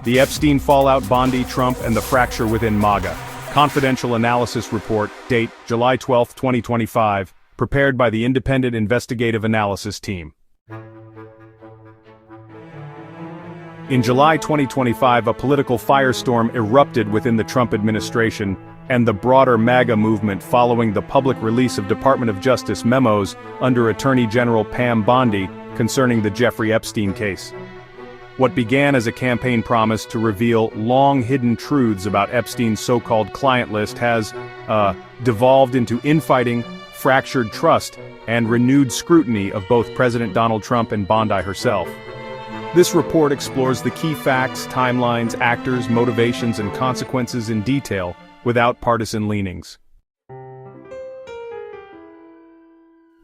The Epstein fallout, Bondi, Trump, and the fracture within MAGA. Confidential analysis report, date July 12, 2025, prepared by the Independent Investigative Analysis Team. In July 2025, a political firestorm erupted within the Trump administration and the broader MAGA movement following the public release of Department of Justice memos under Attorney General Pam Bondi concerning the Jeffrey Epstein case. What began as a campaign promise to reveal long-hidden truths about Epstein's so-called client list has devolved into infighting, fractured trust, and renewed scrutiny of both President Donald Trump and Bondi herself. This report explores the key facts, timelines, actors, motivations, and consequences in detail, without partisan leanings.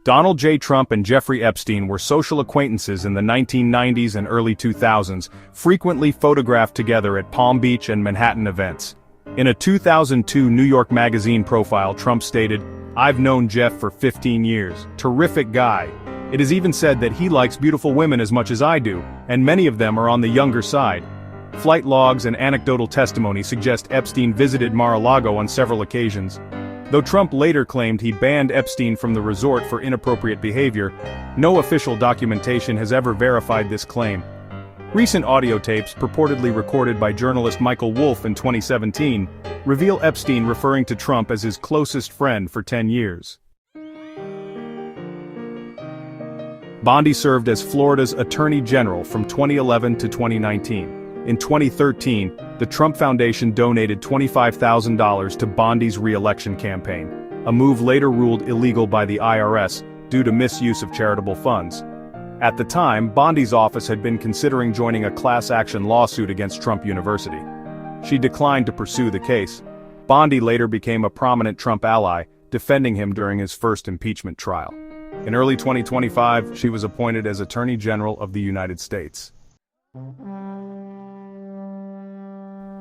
Donald J. Trump and Jeffrey Epstein were social acquaintances in the 1990s and early 2000s, frequently photographed together at Palm Beach and Manhattan events. In a 2002 New York Magazine profile, Trump stated, "I've known Jeff for 15 years. Terrific guy. It is even said that he likes beautiful women as much as I do, and many of them are on the younger side." Flight logs and anecdotal testimony suggest Epstein visited Mar-a-Lago on several occasions. Though Trump later claimed he banned Epstein from the resort for inappropriate behavior, no official documentation has ever verified this claim. Recent audio tapes, purportedly recorded by journalist Michael Wolff in 2017, reveal Epstein referring to Trump as his closest friend for 10 years. Bondi served as Florida's Attorney General from 2011 to 2019. In 2013, the Trump Foundation donated $25,000 to Bondi's re-election campaign, a move later ruled illegal by the IRS due to misuse of charitable funds. At the time, Bondi's office had been considering joining a class-action lawsuit against Trump University. She declined to pursue the case. Bondi later became a prominent Trump ally, defending him during his first impeachment trial. In early 2025, she was appointed as Attorney General of the United States.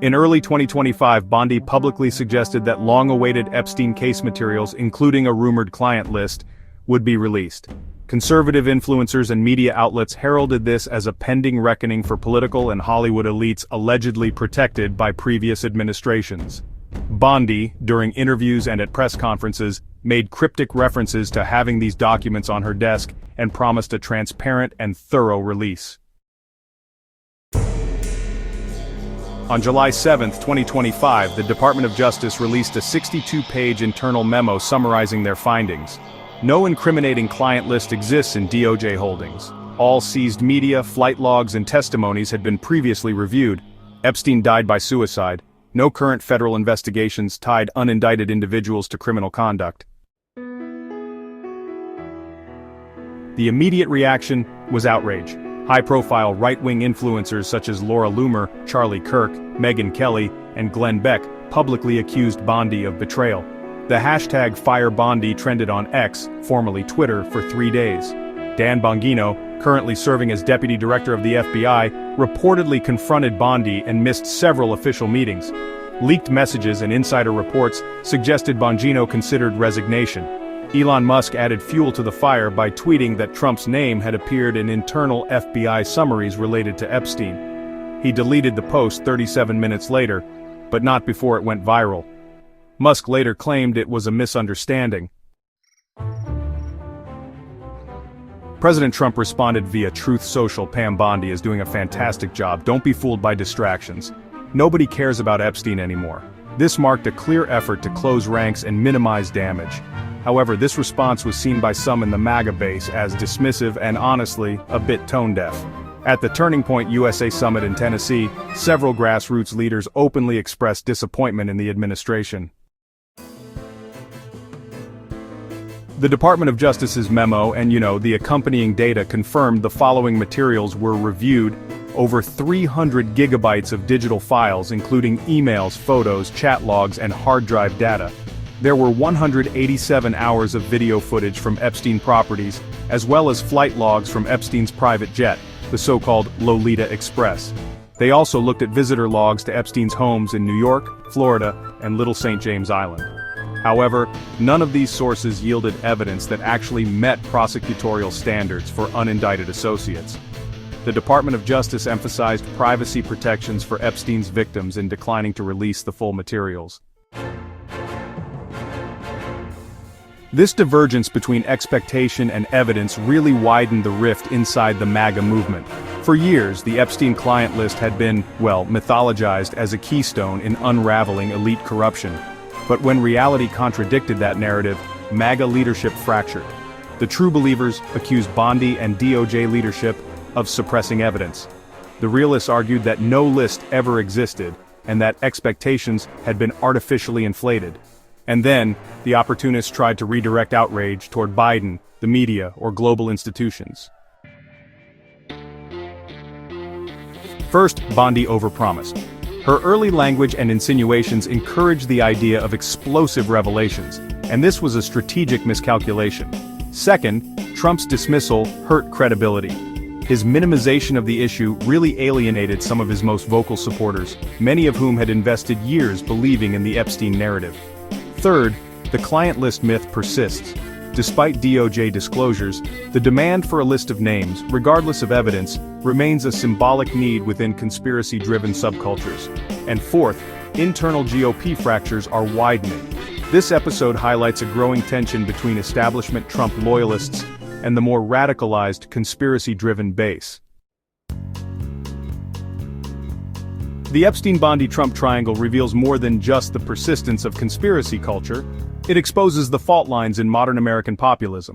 In early 2025, Bondi publicly suggested that long-awaited Epstein case materials, including a rumored client list, would be released. Conservative influencers and media outlets heralded this as a pending reckoning for political and Hollywood elites allegedly protected by previous administrations. Bondi, during interviews and at press conferences, made cryptic references to having these documents on her desk and promised a transparent and thorough release. On July 7, 2025, the Department of Justice released a 62-page internal memo summarizing their findings. No incriminating client list exists in DOJ holdings. All seized media, flight logs, and testimonies had been previously reviewed. Epstein died by suicide. No current federal investigations tied unindicted individuals to criminal conduct. The immediate reaction was outrage. High-profile right-wing influencers such as Laura Loomer, Charlie Kirk, Megyn Kelly, and Glenn Beck publicly accused Bondi of betrayal. The hashtag #FireBondi trended on X, formerly Twitter, for 3 days. Dan Bongino, currently serving as Deputy Director of the FBI, reportedly confronted Bondi and missed several official meetings. Leaked messages and insider reports suggested Bongino considered resignation. Elon Musk added fuel to the fire by tweeting that Trump's name had appeared in internal FBI summaries related to Epstein. He deleted the post 37 minutes later, but not before it went viral. Musk later claimed it was a misunderstanding. President Trump responded via Truth Social. Pam Bondi is doing a fantastic job. Don't be fooled by distractions. Nobody cares about Epstein anymore. This marked a clear effort to close ranks and minimize damage. However, this response was seen by some in the MAGA base as dismissive and honestly, a bit tone-deaf. At the Turning Point USA Summit in Tennessee, several grassroots leaders openly expressed disappointment in the administration. The Department of Justice's memo and, the accompanying data confirmed the following materials were reviewed: over 300 gigabytes of digital files including emails, photos, chat logs, and hard drive data. There were 187 hours of video footage from Epstein properties, as well as flight logs from Epstein's private jet, the so-called Lolita Express. They also looked at visitor logs to Epstein's homes in New York, Florida, and Little St. James Island. However, none of these sources yielded evidence that actually met prosecutorial standards for unindicted associates. the Department of Justice emphasized privacy protections for Epstein's victims in declining to release the full materials. This divergence between expectation and evidence really widened the rift inside the MAGA movement. For years, the Epstein client list had been, well, mythologized as a keystone in unraveling elite corruption. But when reality contradicted that narrative, MAGA leadership fractured. The true believers accused Bondi and DOJ leadership of suppressing evidence. The realists argued that no list ever existed, and that expectations had been artificially inflated. And then, the opportunists tried to redirect outrage toward Biden, the media, or global institutions. First, Bondi overpromised. Her early language and insinuations encouraged the idea of explosive revelations, and this was a strategic miscalculation. Second, Trump's dismissal hurt credibility. His minimization of the issue really alienated some of his most vocal supporters, many of whom had invested years believing in the Epstein narrative. Third, the client list myth persists. Despite DOJ disclosures, the demand for a list of names, regardless of evidence, remains a symbolic need within conspiracy-driven subcultures. And fourth, internal GOP fractures are widening. This episode highlights a growing tension between establishment Trump loyalists and the more radicalized conspiracy-driven base. The Epstein-Bondi-Trump triangle reveals more than just the persistence of conspiracy culture. It exposes the fault lines in modern American populism.